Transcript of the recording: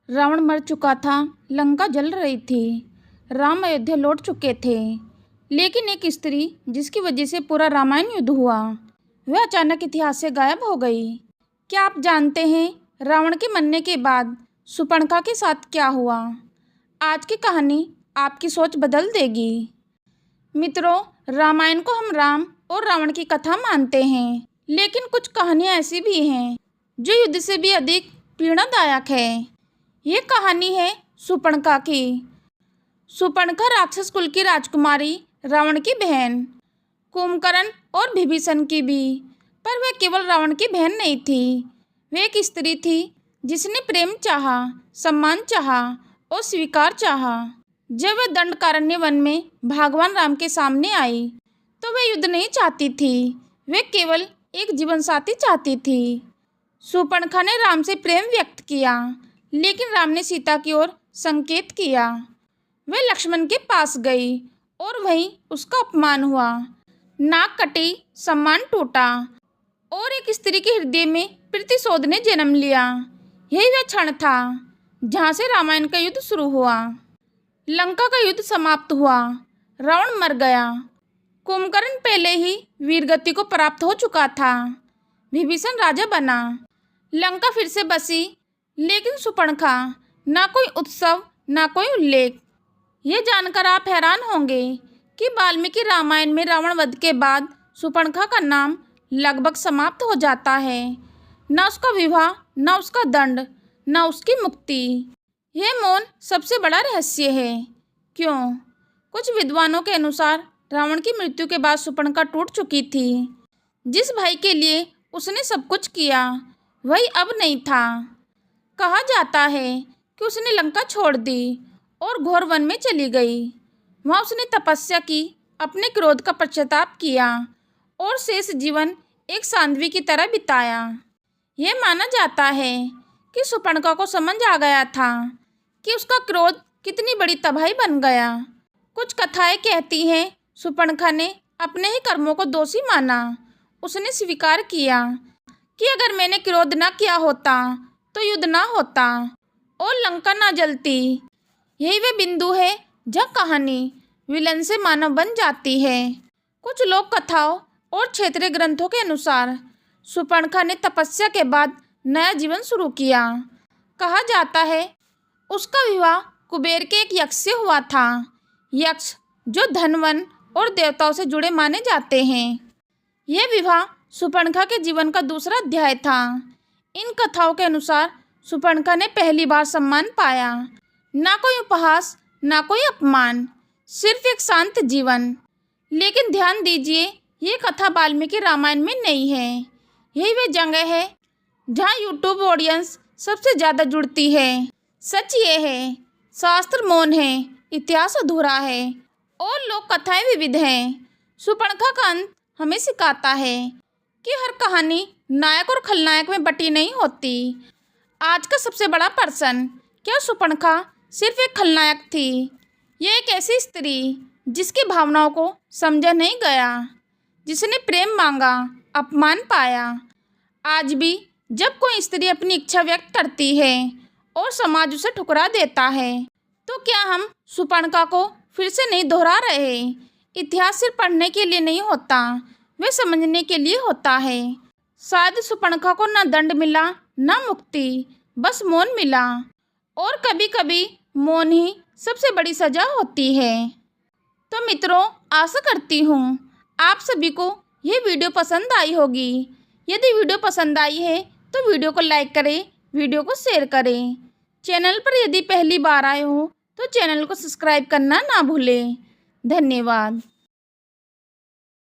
रावण मर चुका था, लंका जल रही थी, राम अयोध्या लौट चुके थे। लेकिन एक स्त्री जिसकी वजह से पूरा रामायण युद्ध हुआ, वह अचानक इतिहास से गायब हो गई। क्या आप जानते हैं रावण के मरने के बाद शूर्पणखा के साथ क्या हुआ? आज की कहानी आपकी सोच बदल देगी। मित्रों, रामायण को हम राम और रावण की कथा मानते हैं, लेकिन कुछ कहानियाँ ऐसी भी हैं जो युद्ध से भी अधिक पीड़ादायक है। ये कहानी है शूर्पणखा की। शूर्पणखा राक्षस कुल की राजकुमारी, रावण की बहन, कुंभकर्ण और विभीषण की भी। पर वह केवल रावण की बहन नहीं थी, वह एक स्त्री थी जिसने प्रेम चाहा, सम्मान चाहा और स्वीकार चाहा। जब वह दंडकारण्य वन में भगवान राम के सामने आई तो वह युद्ध नहीं चाहती थी, वह केवल एक जीवन साथी चाहती थी। शूर्पणखा ने राम से प्रेम व्यक्त किया, लेकिन राम ने सीता की ओर संकेत किया। वह लक्ष्मण के पास गई और वहीं उसका अपमान हुआ। नाक कटी, सम्मान टूटा और एक स्त्री के हृदय में प्रतिशोध ने जन्म लिया। यही वह क्षण था जहाँ से रामायण का युद्ध शुरू हुआ। लंका का युद्ध समाप्त हुआ, रावण मर गया, कुंभकर्ण पहले ही वीरगति को प्राप्त हो चुका था, विभीषण राजा बना, लंका फिर से बसी। लेकिन शूर्पणखा, ना कोई उत्सव, ना कोई उल्लेख। ये जानकर आप हैरान होंगे कि वाल्मीकि रामायण में रावण वध के बाद शूर्पणखा का नाम लगभग समाप्त हो जाता है। न उसका विवाह, न उसका दंड, न उसकी मुक्ति। यह मौन सबसे बड़ा रहस्य है। क्यों? कुछ विद्वानों के अनुसार रावण की मृत्यु के बाद शूर्पणखा टूट चुकी थी। जिस भाई के लिए उसने सब कुछ किया, वही अब नहीं था। कहा जाता है कि उसने लंका छोड़ दी और घोर वन में चली गई। वहाँ उसने तपस्या की, अपने क्रोध का पश्चाताप किया और शेष जीवन एक साध्वी की तरह बिताया। यह माना जाता है कि शूर्पणखा को समझ आ गया था कि उसका क्रोध कितनी बड़ी तबाही बन गया। कुछ कथाएं कहती हैं शूर्पणखा ने अपने ही कर्मों को दोषी माना। उसने स्वीकार किया कि अगर मैंने क्रोध न किया होता तो युद्ध ना होता और लंका ना जलती। यही वह बिंदु है जहाँ कहानी विलन से मानव बन जाती है। कुछ लोक कथाओं और क्षेत्रीय ग्रंथों के अनुसार शूर्पणखा ने तपस्या के बाद नया जीवन शुरू किया। कहा जाता है उसका विवाह कुबेर के एक यक्ष से हुआ था। यक्ष जो धनवन और देवताओं से जुड़े माने जाते हैं। यह विवाह शूर्पणखा के जीवन का दूसरा अध्याय था। इन कथाओं के अनुसार शूर्पणखा ने पहली बार सम्मान पाया, ना कोई उपहास, ना कोई अपमान, सिर्फ एक शांत जीवन। लेकिन ध्यान दीजिए, ये कथा वाल्मीकि रामायण में नहीं है। यही वह जगह है जहाँ यूट्यूब ऑडियंस सबसे ज़्यादा जुड़ती है। सच ये है, शास्त्र मौन है, इतिहास अधूरा है और लोक कथाएं विविध हैं। शूर्पणखा का अंत हमें सिखाता है कि हर कहानी नायक और खलनायक में बटी नहीं होती। आज का सबसे बड़ा प्रश्न, क्या शूर्पणखा सिर्फ एक खलनायक थी? यह एक ऐसी स्त्री जिसकी भावनाओं को समझा नहीं गया, जिसने प्रेम मांगा, अपमान पाया। आज भी जब कोई स्त्री अपनी इच्छा व्यक्त करती है और समाज उसे ठुकरा देता है, तो क्या हम शूर्पणखा को फिर से नहीं दोहरा रहे? इतिहास सिर्फ पढ़ने के लिए नहीं होता, वह समझने के लिए होता है। शायद शूर्पणखा को ना दंड मिला, ना मुक्ति, बस मौन मिला। और कभी कभी मौन ही सबसे बड़ी सजा होती है। तो मित्रों, आशा करती हूँ आप सभी को यह वीडियो पसंद आई होगी। यदि वीडियो पसंद आई है तो वीडियो को लाइक करें, वीडियो को शेयर करें। चैनल पर यदि पहली बार आए हो तो चैनल को सब्सक्राइब करना ना भूलें। धन्यवाद।